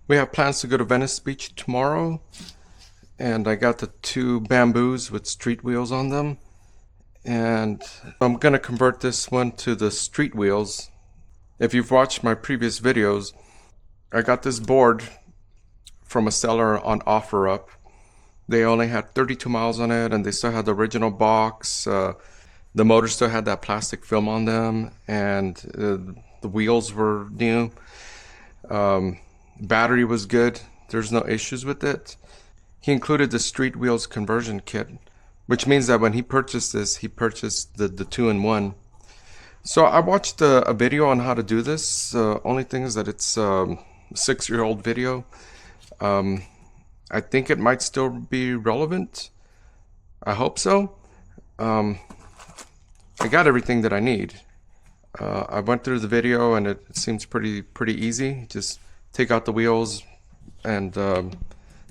We have plans to go to Venice Beach tomorrow, and I got the two bamboos with street wheels on them, and I'm gonna convert this one to the street wheels. If you've watched my previous videos, I got this board from a seller on OfferUp. They only had 32 miles on it, and they still had the original box. The motor still had that plastic film on them, and the wheels were new. Battery was good. There's no issues with it. He included the street wheels conversion kit, which means that when he purchased this, he purchased the two-in-one. So I watched a video on how to do this. Only thing is that it's a 6-year-old video. I think it might still be relevant. I hope so. I got everything that I need. I went through the video and it seems pretty easy. Just take out the wheels, and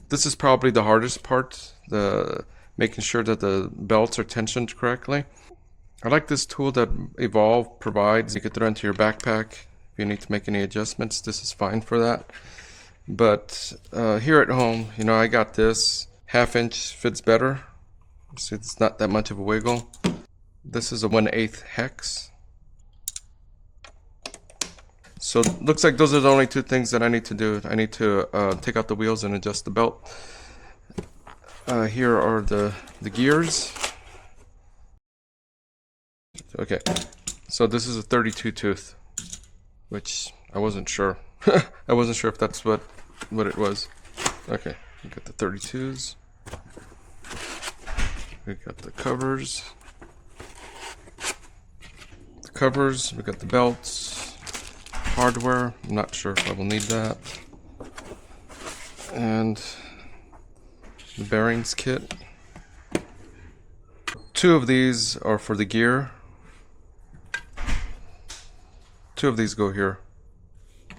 this is probably the hardest part, the making sure that the belts are tensioned correctly. I like this tool that Evolve provides. You can throw it into your backpack. If you need to make any adjustments, this is fine for that. But here at home, you know, I got this. 1/2 inch fits better. See, it's not that much of a wiggle. This is a 1/8 hex. So looks like those are the only two things that I need to do. I need to take out the wheels and adjust the belt. Here are the gears. Okay, so this is a 32 tooth, which I wasn't sure. I wasn't sure if that's what it was. Okay, we got the 32s. We got the covers. We got the belts, hardware. I'm not sure if I will need that. And the bearings kit. 2 of these are for the gear. 2 of these go here.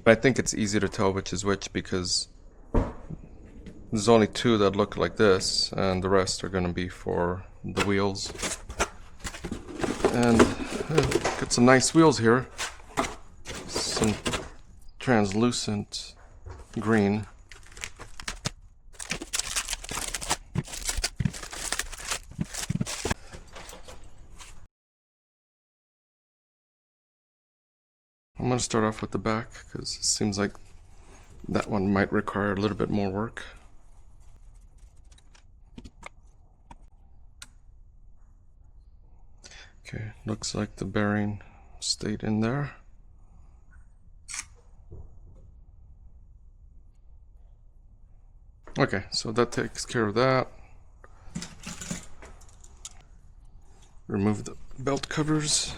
I think it's easy to tell which is which because there's only 2 that look like this, and the rest are going to be for the wheels. And got some nice wheels here. Some translucent green. I'm going to start off with the back because it seems like that one might require a little bit more work. Okay, looks like the bearing stayed in there. Okay, so that takes care of that. Remove the belt covers.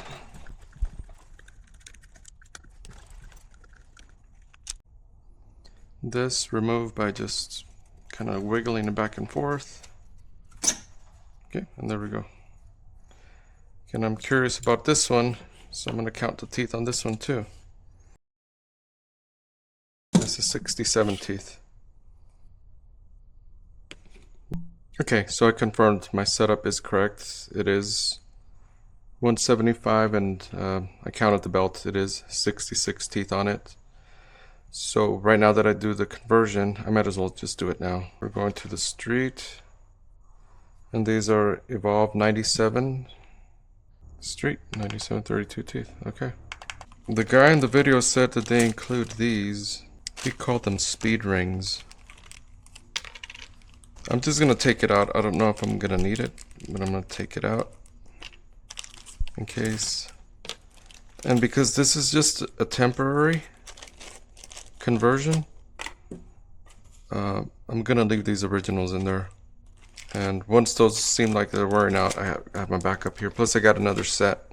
This remove by just kind of wiggling it back and forth. Okay, and there we go. And I'm curious about this one, so I'm going to count the teeth on this one too. This is 67 teeth. Okay, so I confirmed my setup is correct. It is 175, and I counted the belt. It is 66 teeth on it. So right now that I do the conversion, I might as well just do it now. We're going to the street, and these are Evolve 97 street, 97 32 teeth. Okay. The guy in the video said that they include these. He called them speed rings. I'm just gonna take it out. I don't know if I'm gonna need it, but I'm gonna take it out in case. And because this is just a temporary conversion, I'm gonna leave these originals in there. And once those seem like they're wearing out, I have my backup here. Plus I got another set.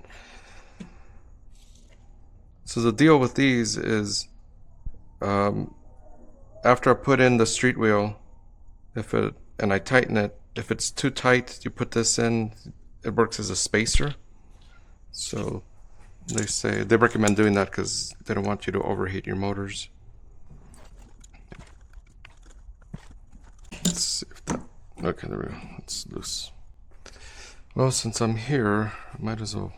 So the deal with these is, after I put in the street wheel, and I tighten it, if it's too tight, you put this in, it works as a spacer. So they recommend doing that because they don't want you to overheat your motors. Let's see if that, okay, there we go, it's loose. Well, since I'm here, I might as well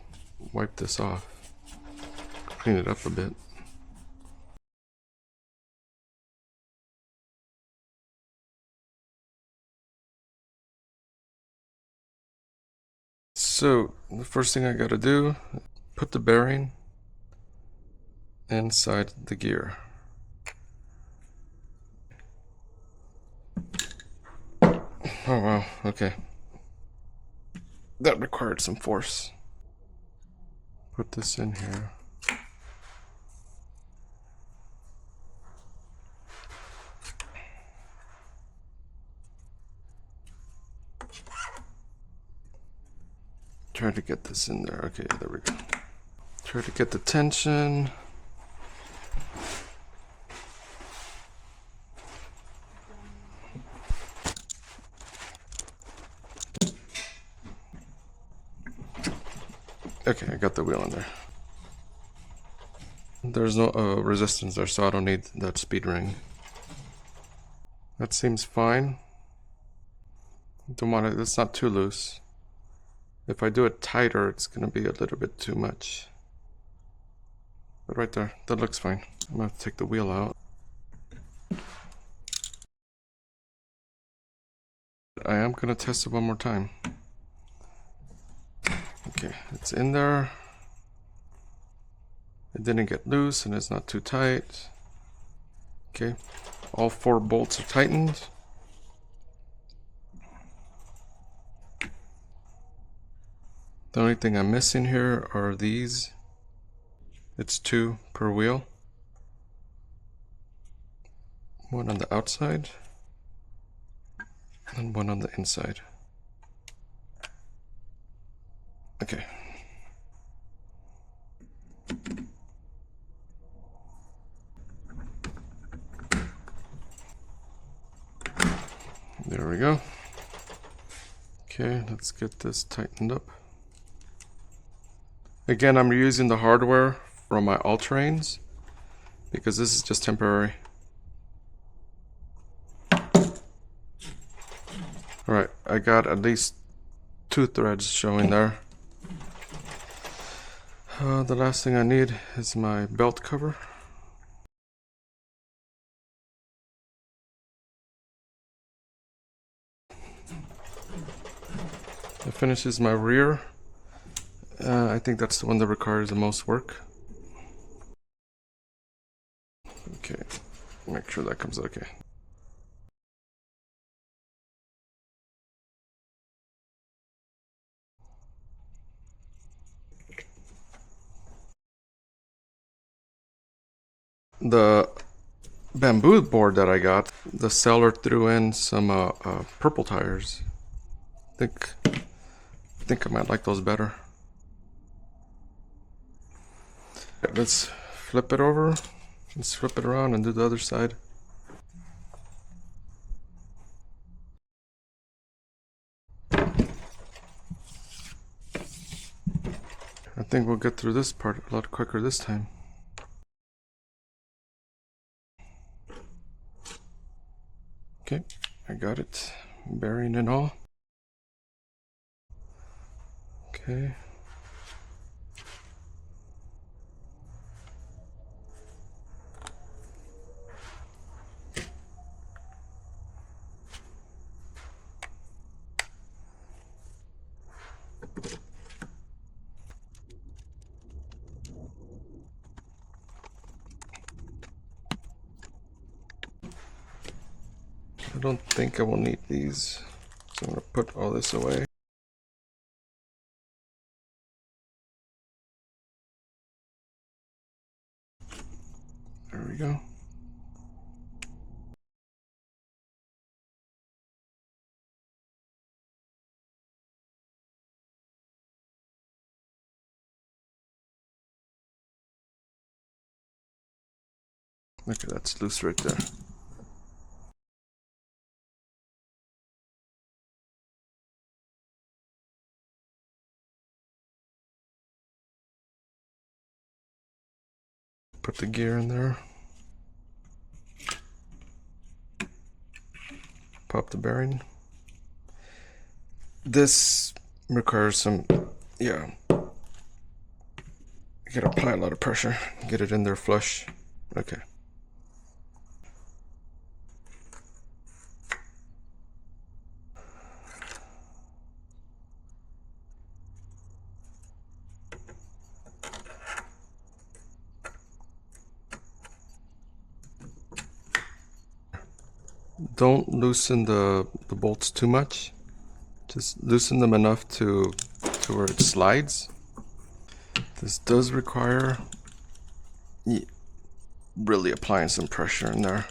wipe this off, clean it up a bit. So the first thing I gotta do, put the bearing inside the gear. Oh wow, okay. That required some force. Put this in here. Try to get this in there. Okay, there we go. Try to get the tension. Okay, I got the wheel in there. There's no resistance there, so I don't need that speed ring. That seems fine. Don't want it, it's not too loose. If I do it tighter, it's gonna be a little bit too much. But right there, that looks fine. I'm gonna take the wheel out. I am gonna test it one more time. Okay, it's in there. It didn't get loose and it's not too tight. Okay, all 4 bolts are tightened. The only thing I'm missing here are these. It's 2 per wheel. 1 on the outside and 1 on the inside. Okay. There we go. Okay, let's get this tightened up. Again, I'm using the hardware from my all-terrains because this is just temporary. Alright, I got at least 2 threads showing there. The last thing I need is my belt cover. That finishes my rear. I think that's the one that requires the most work. Okay, make sure that comes okay. The bamboo board that I got, the seller threw in some purple tires. I think I might like those better. Let's flip it over. Let's flip it around and do the other side. I think we'll get through this part a lot quicker this time. Okay, I got it. Bearing and all. Okay. I don't think I will need these, so I'm going to put all this away. There we go. Okay, that's loose right there. Put the gear in there. Pop the bearing. This requires some, yeah, you gotta apply a lot of pressure, get it in there flush. Okay. Don't loosen the bolts too much. Just loosen them enough to where it slides. This does require really applying some pressure in there.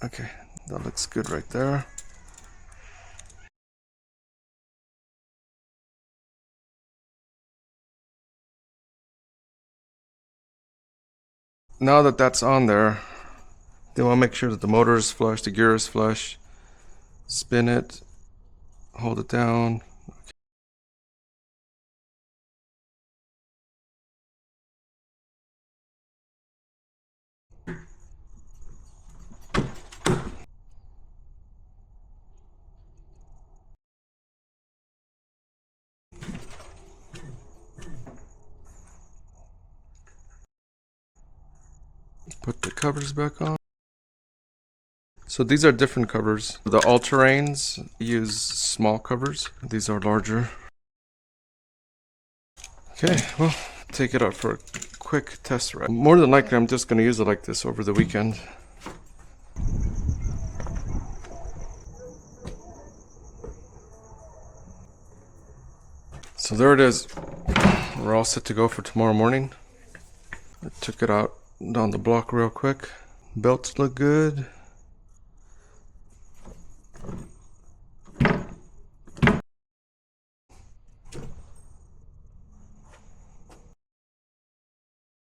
Okay, that looks good right there. Now that that's on there, then we'll make sure that the motor is flush, the gear is flush. Spin it, hold it down. Put the covers back on. So these are different covers. The all-terrains use small covers. These are larger. Okay, well, take it out for a quick test ride. More than likely, I'm just going to use it like this over the weekend. So there it is. We're all set to go for tomorrow morning. I took it out down the block real quick. Belts look good.